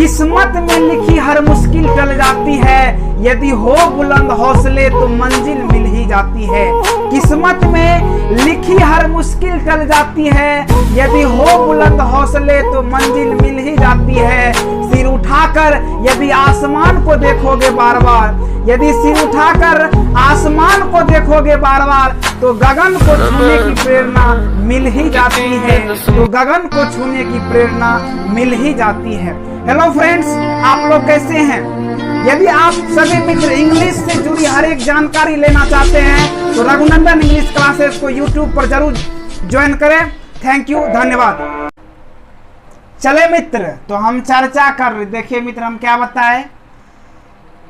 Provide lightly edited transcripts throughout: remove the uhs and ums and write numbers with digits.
किस्मत में लिखी हर मुश्किल टल जाती है, यदि हो बुलंद हौसले तो मंजिल मिल ही जाती है। किस्मत में लिखी हर मुश्किल टल जाती है, यदि हो बुलंद हौसले तो मंजिल मिल ही जाती है। सिर उठाकर यदि आसमान को देखोगे बार बार, यदि सिर उठाकर आसमान को देखोगे बार बार, तो गगन को छूने की प्रेरणा मिल ही जाती है, तो गगन को छूने की प्रेरणा मिल ही जाती है। हेलो फ्रेंड्स, आप लोग कैसे हैं? यदि आप सभी मित्र इंग्लिश से जुड़ी हर एक जानकारी लेना चाहते हैं तो रघुनंदन इंग्लिश क्लासेस को यूट्यूब पर जरूर ज्वाइन करें। थैंक यू, धन्यवाद। चले मित्र, तो हम चर्चा कर रहे, देखिए मित्र हम क्या बताएं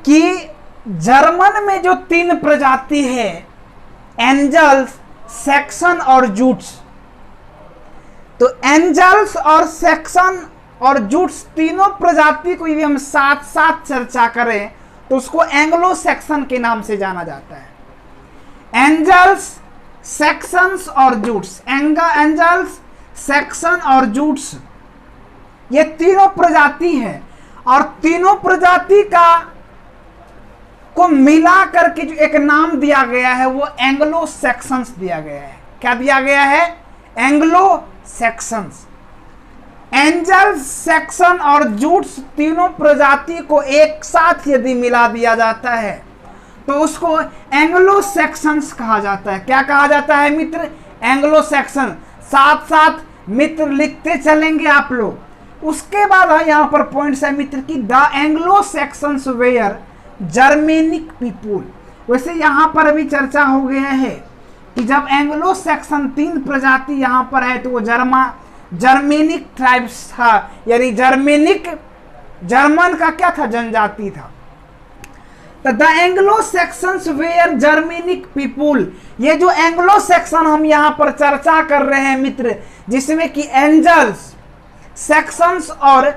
कि जर्मन में जो 3 प्रजाति है, एंजल्स, सैक्सन और जूट्स, तो एंजल्स और सैक्सन और जूट्स तीनों प्रजाति को यदि हम साथ साथ चर्चा करें तो उसको एंग्लो सैक्सन के नाम से जाना जाता है। एंजल्स, सैक्सन्स और जूट्स, एंजल्स, सैक्सन और जूट्स, ये तीनों प्रजाति है और तीनों प्रजाति को मिला करके जो एक नाम दिया गया है वो एंग्लो सैक्सन्स दिया गया है। क्या दिया गया है? Anglo Saxons. एंजल्स, सैक्सन और जूट्स तीनों प्रजाति को एक साथ यदि मिला दिया जाता है तो उसको एंग्लो सैक्सन्स कहा जाता है। क्या कहा जाता है मित्र? Anglo Saxon. साथ साथ मित्र लिखते चलेंगे आप लोग। उसके बाद यहाँ पर पॉइंट्स है मित्र की the Anglo Saxons were Germanic people. वैसे यहाँ पर अभी चर्चा हो गया है कि जब एंग्लो सैक्सन 3 प्रजाति यहाँ पर है तो वो जर्मेनिक ट्राइब्स था, यानी जर्मन का क्या था? जनजाति था। तो the Anglo Saxons were Germanic people, ये जो एंग्लो सैक्सन हम यहाँ पर चर्चा कर रहे हैं मित्र, जिसमें कि एंजल्स, सैक्सन्स और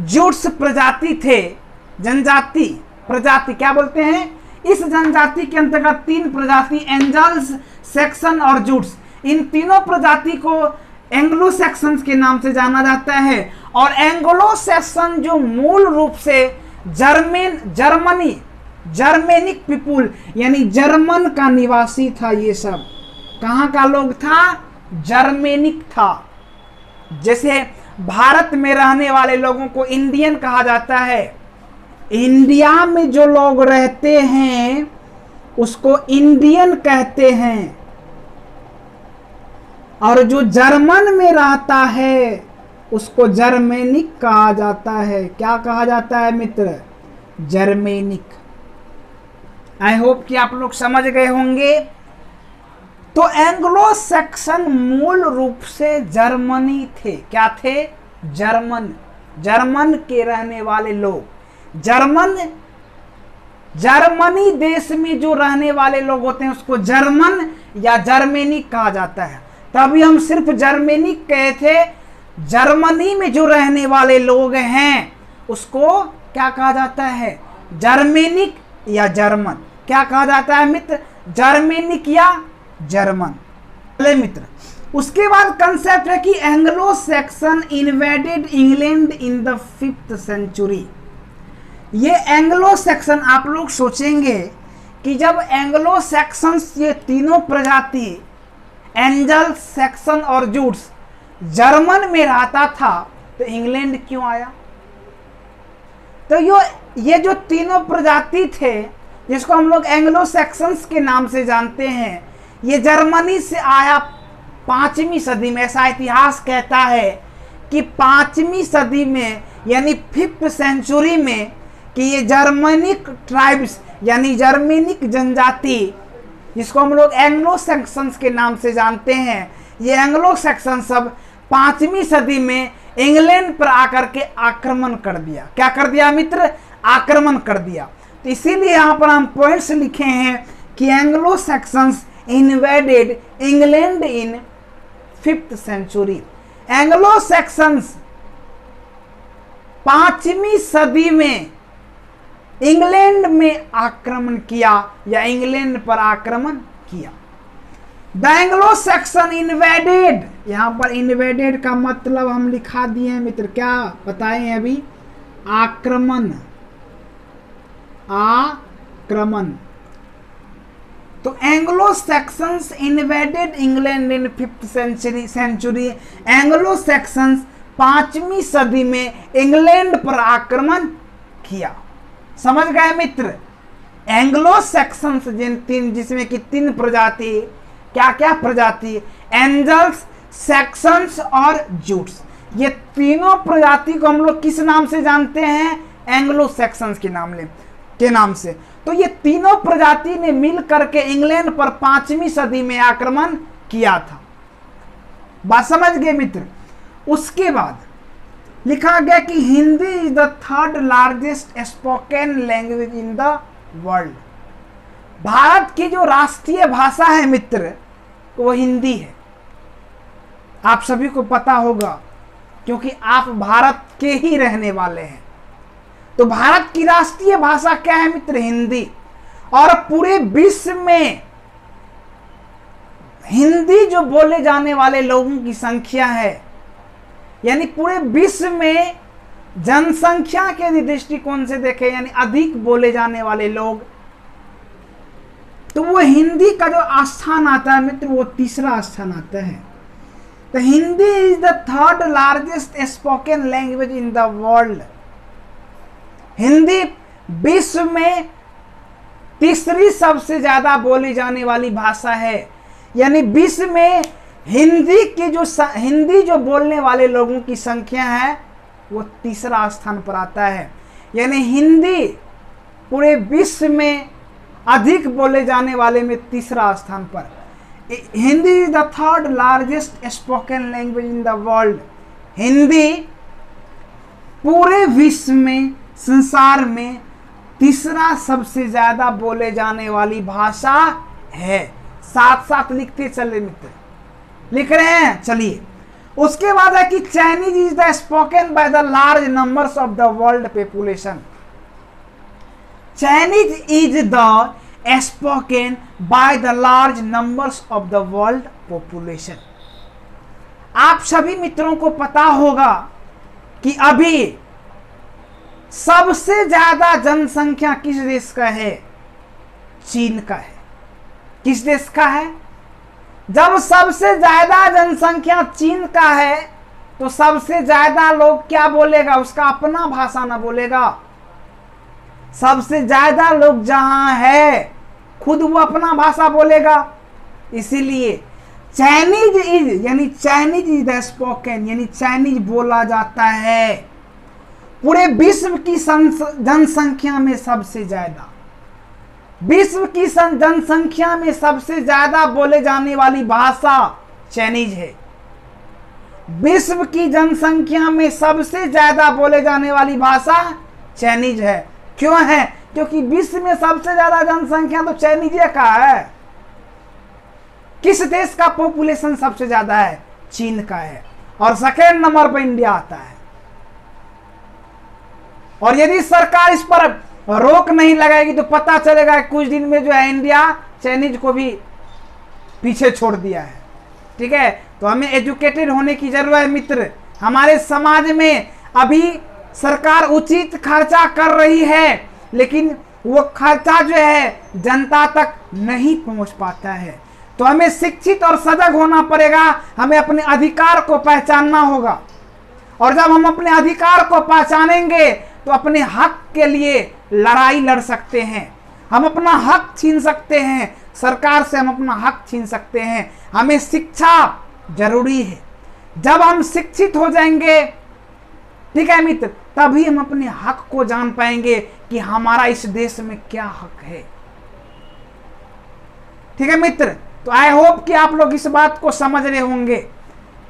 जूट्स प्रजाति थे, जनजाति प्रजाति क्या बोलते हैं? इस जनजाति के अंतर्गत 3 प्रजाति एंजल्स, सैक्सन और जूट्स, इन तीनों प्रजाति को एंग्लो सैक्सन्स के नाम से जाना जाता है। और एंग्लो सैक्सन जो मूल रूप से जर्मेनिक पीपुल यानी जर्मन का निवासी था। ये सब कहाँ का लोग था? जर्मेनिक था। जैसे भारत में रहने वाले लोगों को इंडियन कहा जाता है, इंडिया में जो लोग रहते हैं उसको इंडियन कहते हैं, और जो जर्मन में रहता है उसको जर्मेनिक कहा जाता है। क्या कहा जाता है मित्र? जर्मेनिक। आई होप कि आप लोग समझ गए होंगे। तो एंग्लो सैक्सन मूल रूप से जर्मनी थे। क्या थे? जर्मन के रहने वाले लोग। जर्मनी देश में जो रहने वाले लोग होते हैं उसको जर्मन या जर्मेनिक कहा जाता है। तभी हम सिर्फ जर्मेनिक कहे थे। जर्मनी में जो रहने वाले लोग हैं उसको क्या कहा जाता है? जर्मेनिक या जर्मन। क्या कहा जाता है मित्र? जर्मेनिक या जर्मन। चले मित्र, उसके बाद कंसेप्ट है कि Anglo Saxon invaded England in the 5th century. ये एंग्लो सैक्सन, आप लोग सोचेंगे कि जब एंग्लो सैक्सन्स, ये तीनों प्रजाति एंजल्स, सैक्सन और जूट्स जर्मन में रहता था तो इंग्लैंड क्यों आया? तो ये जो तीनों प्रजाति थे जिसको हम लोग एंग्लो सैक्सन्स के नाम से जानते हैं, ये जर्मनी से आया 5वीं सदी में। ऐसा इतिहास कहता है कि 5वीं सदी में यानी 5th सेंचुरी में कि ये जर्मनिक ट्राइब्स यानी जर्मेनिक जनजाति जिसको हम लोग एंग्लो सैक्सन्स के नाम से जानते हैं, ये एंग्लो सैक्सन सब 5वीं सदी में इंग्लैंड पर आकर के आक्रमण कर दिया। क्या कर दिया मित्र? आक्रमण कर दिया। तो इसीलिए यहाँ पर हम पॉइंट्स लिखे हैं कि Anglo Saxons invaded England in 5th century. Anglo Saxons 5वीं सदी में इंग्लैंड में आक्रमण किया या इंग्लैंड पर आक्रमण किया। द एंग्लो सैक्सन इन्वेडेड, यहां पर इन्वेडेड का मतलब हम लिखा दिए हैं मित्र। क्या बताएं अभी? आक्रमण, आक्रमण। तो Anglo Saxons invaded England in 5th century. Anglo Saxons 5वीं सदी में इंग्लैंड पर आक्रमण किया। समझ गए मित्र? एंग्लो सैक्सन्स जिसमें कि 3 प्रजाति, क्या क्या प्रजाति? एंजल्स, सैक्सन्स और जूट्स। ये तीनों प्रजाति को हम लोग किस नाम से जानते हैं? एंग्लो सैक्सन्स के नाम से। तो ये तीनों प्रजाति ने मिल करके इंग्लैंड पर 5वीं सदी में आक्रमण किया था। बात समझ गए मित्र? उसके बाद लिखा गया कि Hindi is the 3rd largest spoken language in the world. Bharat की जो राष्ट्रीय भाषा है मित्र, वो हिंदी है। आप सभी को पता होगा, क्योंकि आप भारत के ही रहने वाले हैं। तो भारत की राष्ट्रीय भाषा क्या है मित्र? हिंदी। और पूरे विश्व में हिंदी जो बोले जाने वाले लोगों की संख्या है, यानी पूरे विश्व में जनसंख्या के दृष्टिकोण से देखें, यानी अधिक बोले जाने वाले लोग, तो वो हिंदी का जो स्थान आता है मित्र, वो 3रा स्थान आता है। तो Hindi is the 3rd largest spoken language in the world. Hindi विश्व में 3री सबसे ज्यादा बोली जाने वाली भाषा है। यानी विश्व में हिंदी जो बोलने वाले लोगों की संख्या है, वो 3रा स्थान पर आता है। यानी हिंदी पूरे विश्व में अधिक बोले जाने वाले में 3रा स्थान पर। Hindi is the 3rd largest spoken language in the world. Hindi पूरे विश्व में, संसार में 3रा सबसे ज्यादा बोले जाने वाली भाषा है। साथ साथ लिखते चले मित्र, लिख रहे हैं? चलिए। उसके बाद है कि Chinese is the spoken by the large numbers of the world population. Chinese is the spoken by the large numbers of the world population. आप सभी मित्रों को पता होगा कि अभी सबसे ज्यादा जनसंख्या किस देश का है? चीन का है। किस देश का है? जब सबसे ज्यादा जनसंख्या चीन का है, तो सबसे ज्यादा लोग क्या बोलेगा? उसका अपना भाषा ना बोलेगा। सबसे ज्यादा लोग जहां है, खुद वो अपना भाषा बोलेगा। इसीलिए चाइनीज इज द स्पोकन, यानी चाइनीज बोला जाता है पूरे विश्व की जनसंख्या में सबसे ज्यादा। विश्व की जनसंख्या में सबसे ज्यादा बोले जाने वाली भाषा चाइनीज है। विश्व की जनसंख्या में सबसे ज्यादा बोले जाने वाली भाषा चाइनीज है। क्यों है? क्योंकि विश्व में सबसे ज्यादा जनसंख्या तो चाइनीज का है। किस देश का पॉपुलेशन सबसे ज्यादा है? चीन का है। और सेकेंड नंबर पर इंडिया आता है। और यदि सरकार इस पर रोक नहीं लगाएगी तो पता चलेगा कुछ दिन में जो है इंडिया चाइनीज को भी पीछे छोड़ दिया है। ठीक है? तो हमें एजुकेटेड होने की जरूरत है मित्र। हमारे समाज में अभी सरकार उचित खर्चा कर रही है, लेकिन वो खर्चा जो है जनता तक नहीं पहुंच पाता है। तो हमें शिक्षित और सजग होना पड़ेगा। हमें अपने अधिकार को पहचानना होगा। और जब हम अपने अधिकार को पहचानेंगे तो अपने हक के लिए लड़ाई लड़ सकते हैं। हम अपना हक छीन सकते हैं। सरकार से हम अपना हक छीन सकते हैं। हमें शिक्षा जरूरी है। जब हम शिक्षित हो जाएंगे, ठीक है मित्र, तभी हम अपने हक को जान पाएंगे कि हमारा इस देश में क्या हक है। ठीक है मित्र? तो आई होप कि आप लोग इस बात को समझ रहे होंगे।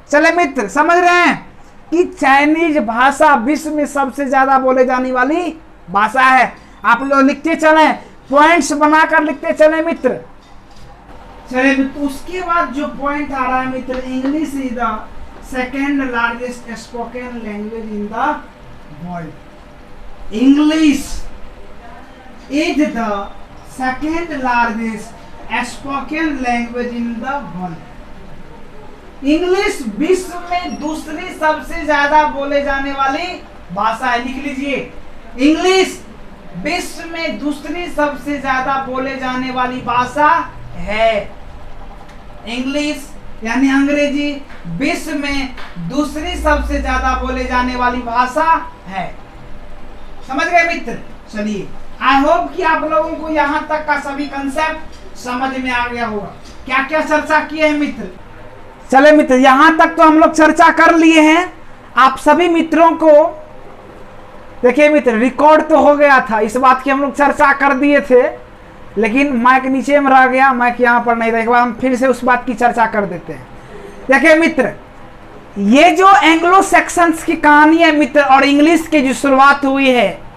चले मित्र, समझ रहे हैं कि चाइनीज भाषा विश्व में सबसे ज्यादा बोले जाने वाली भाषा है। आप लोग लिखते चले, पॉइंट्स बनाकर लिखते चले मित्र। चले मित्र, उसके बाद जो पॉइंट आ रहा है मित्र, English is the second largest spoken language in the world. English is the second largest spoken language in the world. English विश्व में दूसरी सबसे ज्यादा बोले जाने वाली भाषा है, लिख लीजिए। इंग्लिश विश्व में दूसरी सबसे ज्यादा बोले जाने वाली भाषा है। इंग्लिश यानी अंग्रेजी विश्व में दूसरी सबसे ज्यादा बोले जाने वाली भाषा है। समझ गए मित्र? चलिए, आई होप कि आप लोगों को यहाँ तक का सभी कंसेप्ट समझ में आ गया होगा। क्या क्या चर्चा किए हैं मित्र? चले मित्र, यहाँ तक तो हम लोग चर्चा कर लिए हैं। आप सभी मित्रों को देखिए मित्र, रिकॉर्ड तो हो गया था, इस बात की हम लोग चर्चा कर दिए थे, लेकिन माइक नीचे में रह गया, माइक यहाँ पर नहीं था। एक बार हम फिर से उस बात की चर्चा कर देते हैं। देखिए मित्र, ये जो एंग्लो सेक्शंस की कहानी है मित्र, और इंग्लिश की जो शुरुआत हुई है,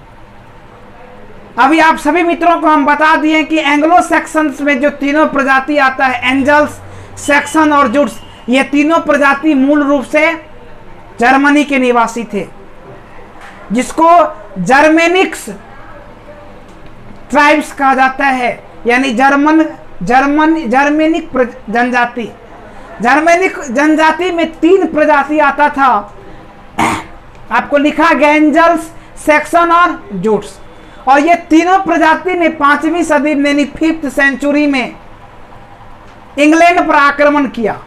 अभी आप सभी मित्रों को हम बता दिए कि एंग्लो सेक्शंस में जो तीनों प्रजाति आता है, एंजल्स, सेक्शन और जुट्स, ये तीनों प्रजाति मूल रूप से जर्मनी के निवासी थे, जिसको जर्मेनिक्स ट्राइब्स कहा जाता है, यानी जर्मेनिक जनजाति। जर्मेनिक जनजाति में 3 प्रजाति आता था, आपको लिखा गया एंजल्स, सेक्शन और जुट्स। और ये तीनों प्रजाति ने 5वीं सदी यानी 5th सेंचुरी में इंग्लैंड पर आक्रमण किया,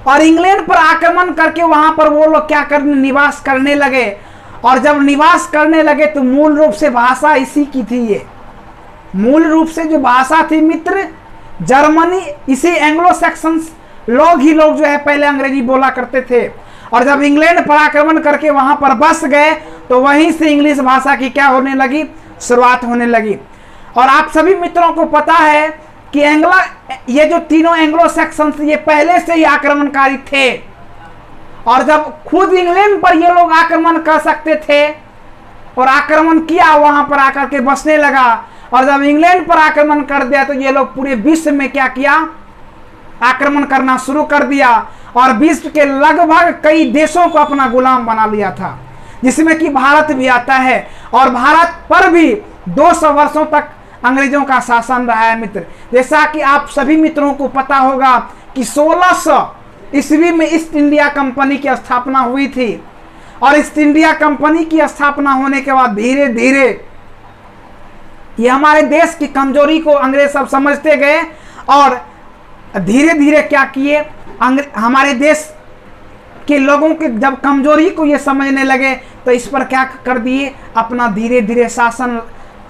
और इंग्लैंड पर आक्रमण करके वहां पर वो लोग क्या करने, निवास करने लगे। और जब निवास करने लगे तो मूल रूप से भाषा इसी की थी। ये मूल रूप से जो भाषा थी मित्र, जर्मनी, इसी एंग्लो सेक्शंस लोग जो है पहले अंग्रेजी बोला करते थे, और जब इंग्लैंड पर आक्रमण करके वहां पर बस गए तो वहीं से इंग्लिश भाषा की क्या होने लगी, शुरुआत होने लगी। और आप सभी मित्रों को पता है कि ये जो तीनों एंग्लो सेक्शंस ये पहले से ही आक्रमणकारी थे, और जब खुद इंग्लैंड पर ये लोग आक्रमण कर सकते थे और आक्रमण किया, वहां पर आकर के बसने लगा, और जब इंग्लैंड पर आक्रमण कर दिया तो ये लोग पूरे विश्व में क्या किया, आक्रमण करना शुरू कर दिया, और विश्व के लगभग कई देशों को अपना गुलाम बना लिया था, जिसमें कि भारत भी आता है। और भारत पर भी 200 वर्षों तक अंग्रेजों का शासन रहा है मित्र। जैसा कि आप सभी मित्रों को पता होगा कि 1600 ईस्वी में ईस्ट इंडिया कंपनी की स्थापना हुई थी, और ईस्ट इंडिया कंपनी की स्थापना होने के बाद धीरे धीरे ये हमारे देश की कमजोरी को अंग्रेज सब समझते गए, और धीरे धीरे क्या किए, हमारे देश के लोगों के जब कमजोरी को ये समझने लगे तो इस पर क्या कर दिए, अपना धीरे धीरे शासन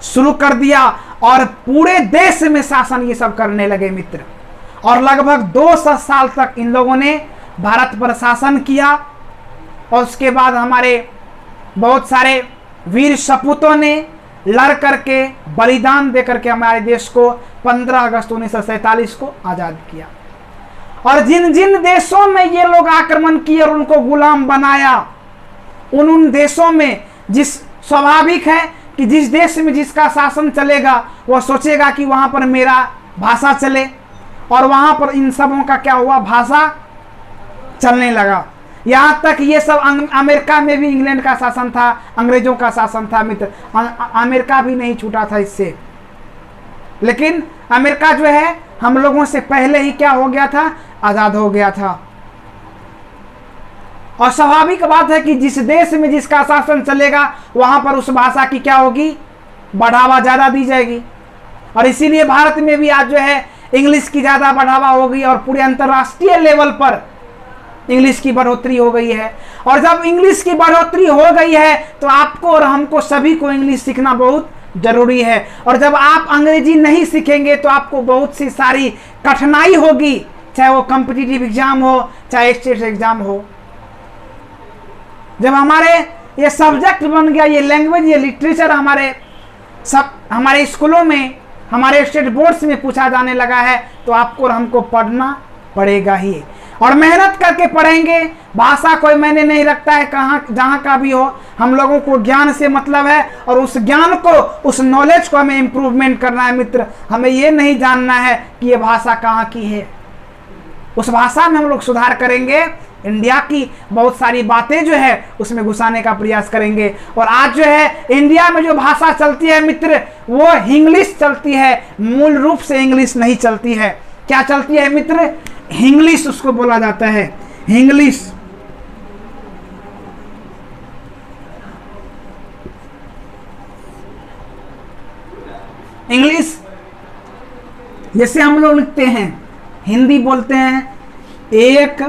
शुरू कर दिया, और पूरे देश में शासन ये सब करने लगे मित्र। और लगभग 200 साल तक इन लोगों ने भारत पर शासन किया, और उसके बाद हमारे बहुत सारे वीर सपूतों ने लड़ करके, बलिदान दे करके हमारे देश को 15 अगस्त 1947 को आज़ाद किया। और जिन जिन देशों में ये लोग आक्रमण किए और उनको गुलाम बनाया, उन देशों में जिस स्वाभाविक है कि जिस देश में जिसका शासन चलेगा वह सोचेगा कि वहाँ पर मेरा भाषा चले, और वहाँ पर इन सबों का क्या हुआ, भाषा चलने लगा। यहाँ तक ये सब अमेरिका में भी इंग्लैंड का शासन था, अंग्रेजों का शासन था मित्र। अमेरिका भी नहीं छूटा था इससे, लेकिन अमेरिका जो है हम लोगों से पहले ही क्या हो गया था, आज़ाद हो गया था। और स्वाभाविक बात है कि जिस देश में जिसका शासन चलेगा वहाँ पर उस भाषा की क्या होगी, बढ़ावा ज़्यादा दी जाएगी। और इसीलिए भारत में भी आज जो है इंग्लिश की ज़्यादा बढ़ावा हो गई, और पूरे अंतर्राष्ट्रीय लेवल पर इंग्लिश की बढ़ोतरी हो गई है। और जब इंग्लिश की बढ़ोतरी हो गई है तो आपको और हमको सभी को इंग्लिश सीखना बहुत जरूरी है। और जब आप अंग्रेजी नहीं सीखेंगे तो आपको बहुत सी सारी कठिनाई होगी, चाहे वो कॉम्पिटिटिव एग्जाम हो, चाहे स्टेट एग्जाम हो। जब हमारे ये सब्जेक्ट बन गया, ये लैंग्वेज, ये लिटरेचर हमारे स्कूलों में, हमारे स्टेट बोर्ड्स में पूछा जाने लगा है, तो आपको और हमको पढ़ना पड़ेगा ही, और मेहनत करके पढ़ेंगे। भाषा कोई मैंने नहीं रखता है, कहाँ जहाँ का भी हो, हम लोगों को ज्ञान से मतलब है, और उस ज्ञान को, उस नॉलेज को हमें इम्प्रूवमेंट करना है मित्र। हमें ये नहीं जानना है कि ये भाषा कहाँ की है, उस भाषा में हम लोग सुधार करेंगे, इंडिया की बहुत सारी बातें जो है उसमें घुसाने का प्रयास करेंगे। और आज जो है इंडिया में जो भाषा चलती है मित्र, वो इंग्लिश चलती है, मूल रूप से इंग्लिश नहीं चलती है। क्या चलती है मित्र, इंग्लिश उसको बोला जाता है, इंग्लिश। जैसे हम लोग लिखते हैं, हिंदी बोलते हैं एक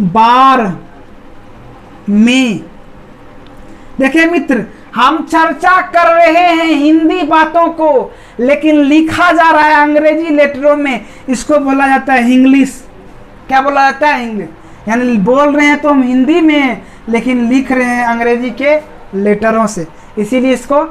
बार में। देखिए मित्र, हम चर्चा कर रहे हैं हिंदी बातों को, लेकिन लिखा जा रहा है अंग्रेजी लेटरों में। इसको बोला जाता है इंग्लिश। क्या बोला जाता है? इंग्लिश। यानी बोल रहे हैं तो हम हिंदी में, लेकिन लिख रहे हैं अंग्रेजी के लेटरों से, इसीलिए इसको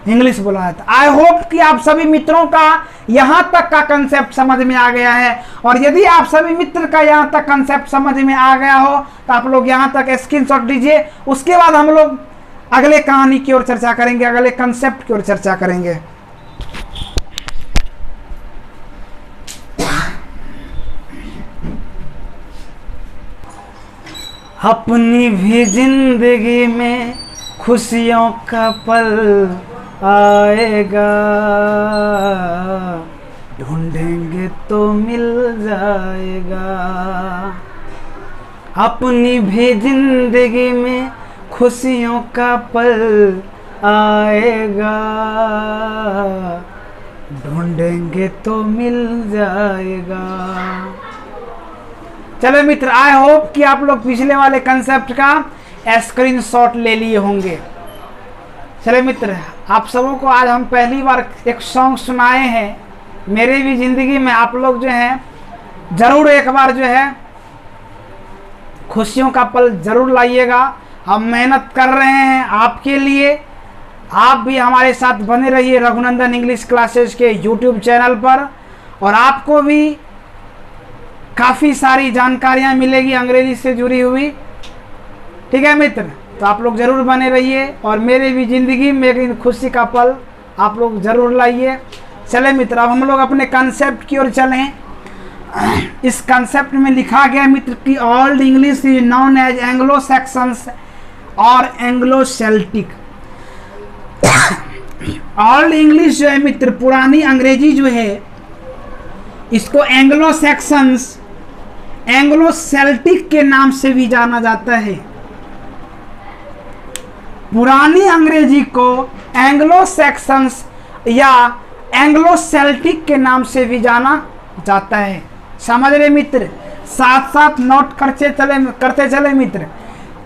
इंग्लिश बोला जाता है। आई होप कि आप सभी मित्रों का यहाँ तक का कंसेप्ट समझ में आ गया है, और यदि आप सभी मित्र का यहाँ तक कंसेप्ट समझ में आ गया हो तो आप लोग यहाँ तक स्क्रीनशॉट लीजिए। उसके बाद हम लोग अगले कहानी की ओर चर्चा करेंगे, अगले कंसेप्ट की ओर चर्चा करेंगे। अपनी भी जिंदगी में खुशियों का पल आएगा, ढूंढेंगे तो मिल जाएगा। अपनी भी जिंदगी में खुशियों का पल आएगा, ढूंढेंगे तो मिल जाएगा। चलो मित्र, आई होप कि आप लोग पिछले वाले कंसेप्ट का स्क्रीनशॉट ले लिए होंगे। चले मित्र, आप सबों को आज हम पहली बार एक सॉन्ग सुनाए हैं। मेरे भी ज़िंदगी में आप लोग जो है ज़रूर एक बार जो है खुशियों का पल ज़रूर लाइएगा। हम मेहनत कर रहे हैं आपके लिए, आप भी हमारे साथ बने रहिए रघुनंदन इंग्लिश क्लासेस के यूट्यूब चैनल पर, और आपको भी काफ़ी सारी जानकारियाँ मिलेगी अंग्रेजी से जुड़ी हुई। ठीक है मित्र, तो आप लोग ज़रूर बने रहिए, और मेरे भी ज़िंदगी में एक खुशी का पल आप लोग ज़रूर लाइए। चले मित्र, अब हम लोग अपने कंसेप्ट की ओर चलें। इस कंसेप्ट में लिखा गया मित्र कि old English is known as Anglo Saxons और एंग्लो सेल्टिक। ओल्ड इंग्लिश जो है मित्र, पुरानी अंग्रेजी जो है, इसको एंग्लो सैक्सन्स, एंग्लो सेल्टिक के नाम से भी जाना जाता है। पुरानी अंग्रेजी को एंग्लो सैक्सन्स या एंग्लो सेल्टिक के नाम से भी जाना जाता है। समझ रहे मित्र? साथ साथ नोट करते चले मित्र।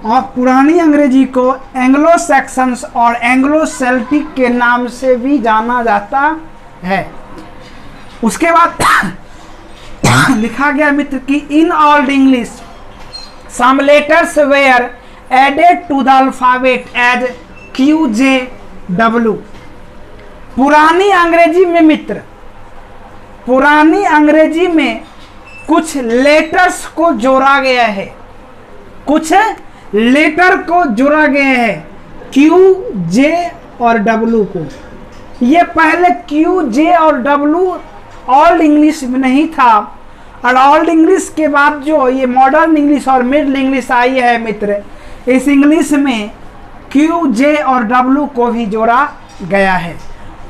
और पुरानी अंग्रेजी को एंग्लो सैक्सन्स और एंग्लो सेल्टिक के नाम से भी जाना जाता है। उसके बाद लिखा गया मित्र कि in old English some letters were added to the alphabet as QJW। पुरानी अंग्रेजी में मित्र, पुरानी अंग्रेजी में कुछ लेटर्स को जोड़ा गया है, कुछ लेटर को जोड़ा गया है Q, J और W को। ये पहले Q, J और W ओल्ड इंग्लिश में नहीं था, और ओल्ड इंग्लिश के बाद जो ये मॉडर्न इंग्लिश और मिडिल इंग्लिश आई है मित्र, इस इंग्लिश में Q, J और W को भी जोड़ा गया है।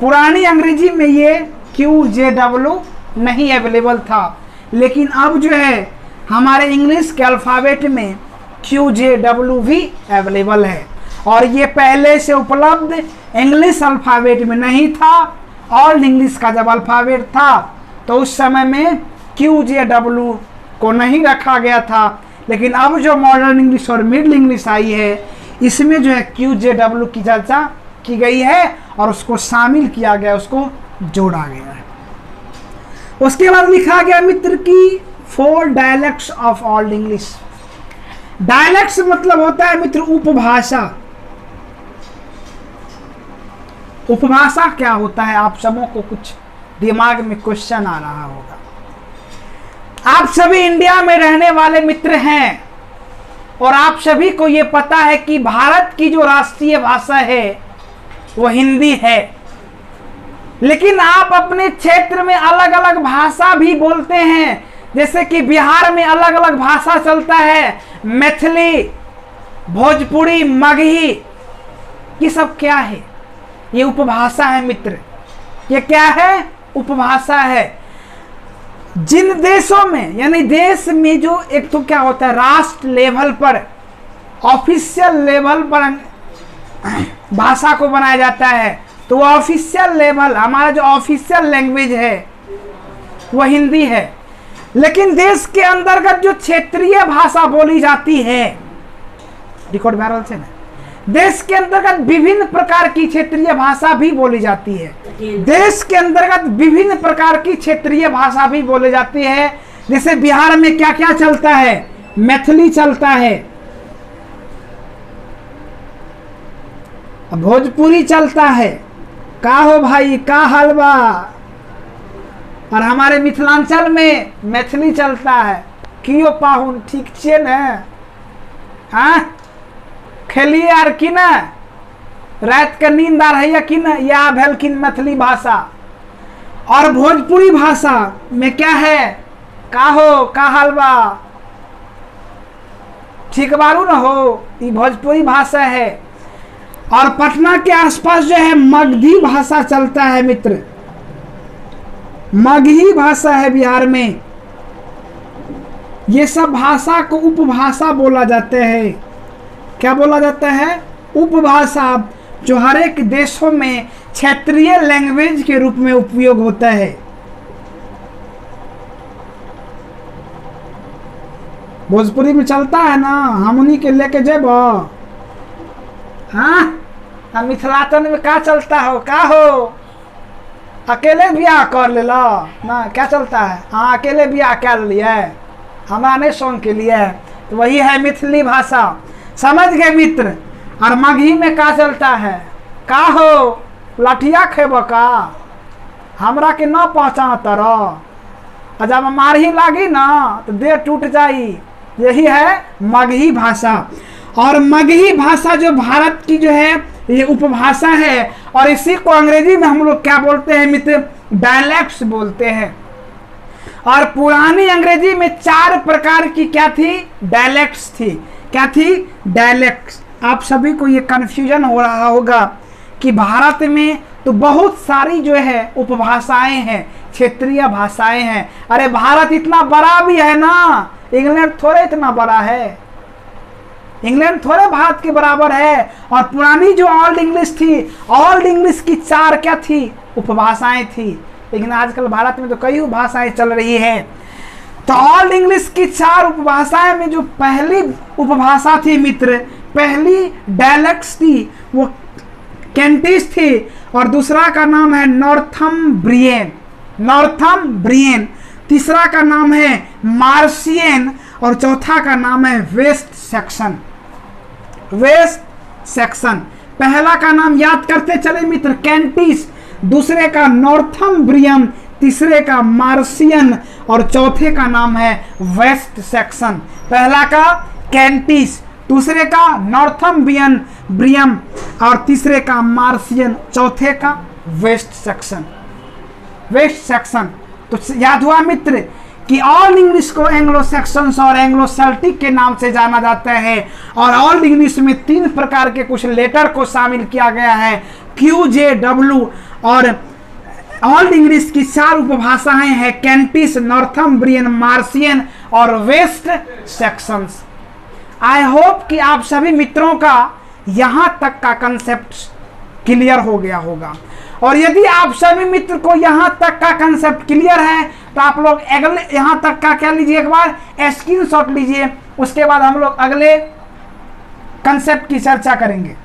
पुरानी अंग्रेजी में ये Q, J, W नहीं अवेलेबल था, लेकिन अब जो है हमारे इंग्लिश के अल्फ़ाबेट में Q, J, W भी अवेलेबल है, और ये पहले से उपलब्ध इंग्लिश अल्फ़ाबेट में नहीं था। ओल्ड इंग्लिश का जब अल्फ़ाबेट था तो उस समय में Q, J, W को नहीं रखा गया था, लेकिन अब जो मॉडर्न इंग्लिश और मिडिल इंग्लिश आई है, इसमें जो है Q, J, W की चर्चा की गई है और उसको शामिल किया गया, उसको जोड़ा गया है। उसके बाद लिखा गया मित्र कि 4 dialects of old English. Dialects मतलब होता है मित्र उपभाषा। उपभाषा क्या होता है? आप सबों को कुछ दिमाग में क्वेश्चन आ रहा होगा। आप सभी इंडिया में रहने वाले मित्र हैं, और आप सभी को ये पता है कि भारत की जो राष्ट्रीय भाषा है वो हिंदी है, लेकिन आप अपने क्षेत्र में अलग अलग भाषा भी बोलते हैं। जैसे कि बिहार में अलग अलग भाषा चलता है, मैथिली, भोजपुरी, मगही। ये सब क्या है? ये उपभाषा है मित्र। ये क्या है? उपभाषा है। जिन देशों में, यानी देश में जो एक तो क्या होता है, राष्ट्र लेवल पर, ऑफिशियल लेवल पर भाषा को बनाया जाता है, तो ऑफिशियल लेवल, हमारा जो ऑफिशियल लैंग्वेज है वो हिंदी है। लेकिन देश के अंतर्गत जो क्षेत्रीय भाषा बोली जाती है, रिकॉर्ड वायरल से ना, देश के अंतर्गत विभिन्न प्रकार की क्षेत्रीय भाषा भी बोली जाती है। देश के अंतर्गत विभिन्न प्रकार की क्षेत्रीय भाषा भी बोली जाती है। जैसे बिहार में क्या क्या चलता है? मैथिली चलता है, भोजपुरी चलता है, का हो भाई, का हलवा। और हमारे मिथिलांचल में मैथिली चलता है। कियो पाहुन ठीक छे ने? हाँ, खेलिए आर कि ना? रात के नींद आ रही है कि ना? या भेल कि मैथिली भाषा। और भोजपुरी भाषा में क्या है? का हो, का हलवा, ठीक बारू ना हो, ये भोजपुरी भाषा है। और पटना के आसपास जो है मगधी भाषा चलता है मित्र, मगही भाषा है बिहार में। ये सब भाषा को उपभाषा बोला जाता है। क्या बोला जाता है? उपभाषा, जो हर एक देशों में क्षेत्रीय लैंग्वेज के रूप में उपयोग होता है। भोजपुरी में चलता है ना, हमनी के लेके जेब। हाँ, मिथिलांचल में क्या चलता हो? का हो, अकेले बियाह कर ले लो ना? क्या चलता है? हाँ, अकेले बियाह कर लिया, हमारा नहीं सॉन्ग के लिए। तो वही है मिथिली भाषा, समझ गए मित्र। और मगही में क्या चलता है? का हो, लठिया खेब का? हमरा के न पहचान तरह, जब मारही लागी ना तो देह टूट जाई। यही है मगही भाषा। और मगही भाषा जो भारत की जो है ये उपभाषा है। और इसी को अंग्रेजी में हम लोग क्या बोलते हैं मित्र? डायलेक्ट्स बोलते हैं। और पुरानी अंग्रेजी में 4 प्रकार की क्या थी? डायलेक्ट्स थी। क्या थी? डायलेक्ट्स। आप सभी को ये कंफ्यूजन हो रहा होगा कि भारत में तो बहुत सारी जो है उपभाषाएं हैं, क्षेत्रीय भाषाएं हैं। अरे भारत इतना बड़ा भी है ना, इंग्लैंड थोड़े इतना बड़ा है, इंग्लैंड थोड़े भारत के बराबर है। और पुरानी जो ओल्ड इंग्लिश थी, ओल्ड इंग्लिश की 4 क्या थी? उपभाषाएं थी। लेकिन आजकल भारत में तो कई उपभाषाएं चल रही है। तो ओल्ड इंग्लिश की 4 उपभाषाएं में जो पहली उपभाषा थी मित्र, पहली डायलेक्ट्स थी, वो कैंटिस थी। और दूसरा का नाम है नॉर्थम्ब्रियन, नॉर्थम्ब्रियन। तीसरा का नाम है मार्शियन। और चौथा का नाम है वेस्ट सेक्शन, वेस्ट सेक्शन। पहला का नाम याद करते चले मित्र, कैंटिस। दूसरे का नॉर्थम्ब्रियन, तीसरे का मार्शियन और चौथे का नाम है वेस्ट सेक्शन। पहला का कैंटिस, दूसरे का नॉर्थम्ब्रियन ब्रियम और तीसरे का मार्शियन, चौथे का वेस्ट सेक्शन, वेस्ट सेक्शन। तो याद हुआ मित्र कि ऑल इंग्लिश को एंग्लो सेक्शंस और एंग्लो सेल्टिक के नाम से जाना जाता है। और ऑल इंग्लिश में 3 प्रकार के कुछ लेटर को शामिल किया गया है, क्यू, जे, डब्ल्यू। और ऑल इंग्लिश की 4 उपभाषाएं हैं, कैंटिस, नॉर्थम्ब्रियन, मार्शियन और वेस्ट सेक्शंस। आई होप कि आप सभी मित्रों का यहां तक का कंसेप्ट क्लियर हो गया होगा। और यदि आप सभी मित्र को यहां तक का कंसेप्ट क्लियर है तो आप लोग अगले यहां तक का क्या लीजिए, एक बार स्क्रीनशॉट लीजिए। उसके बाद हम लोग अगले कंसेप्ट की चर्चा करेंगे।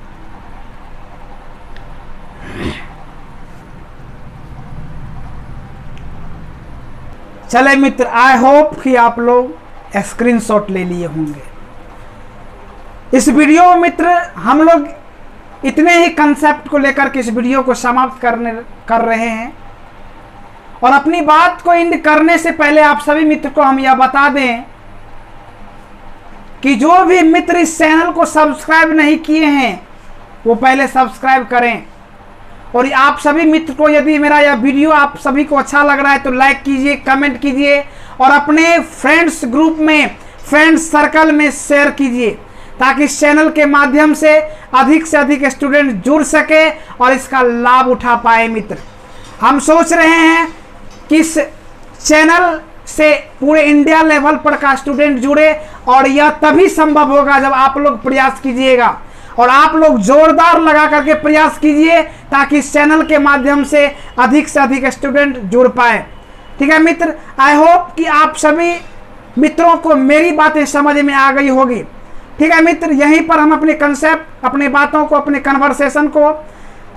चले मित्र, आई होप कि आप लोग स्क्रीनशॉट ले लिए होंगे। इस वीडियो में मित्र हम लोग इतने ही कंसेप्ट को लेकर के इस वीडियो को समाप्त कर रहे हैं। और अपनी बात को एंड करने से पहले आप सभी मित्र को हम यह बता दें कि जो भी मित्र इस चैनल को सब्सक्राइब नहीं किए हैं वो पहले सब्सक्राइब करें। और आप सभी मित्र को यदि मेरा यह वीडियो आप सभी को अच्छा लग रहा है तो लाइक कीजिए, कमेंट कीजिए और अपने फ्रेंड्स ग्रुप में, फ्रेंड्स सर्कल में शेयर कीजिए ताकि इस चैनल के माध्यम से अधिक स्टूडेंट जुड़ सके और इसका लाभ उठा पाए। मित्र हम सोच रहे हैं कि इस चैनल से पूरे इंडिया लेवल पर का स्टूडेंट जुड़े और यह तभी संभव होगा जब आप लोग प्रयास कीजिएगा। और आप लोग जोरदार लगा करके प्रयास कीजिए ताकि इस चैनल के माध्यम से अधिक स्टूडेंट जुड़ पाए। ठीक है मित्र, आई होप कि आप सभी मित्रों को मेरी बातें समझ में आ गई होगी। ठीक है मित्र, यहीं पर हम अपने कंसेप्ट, अपने बातों को, अपने कन्वर्सेशन को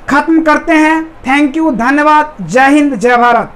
खत्म करते हैं। थैंक यू, धन्यवाद, जय हिंद, जय भारत।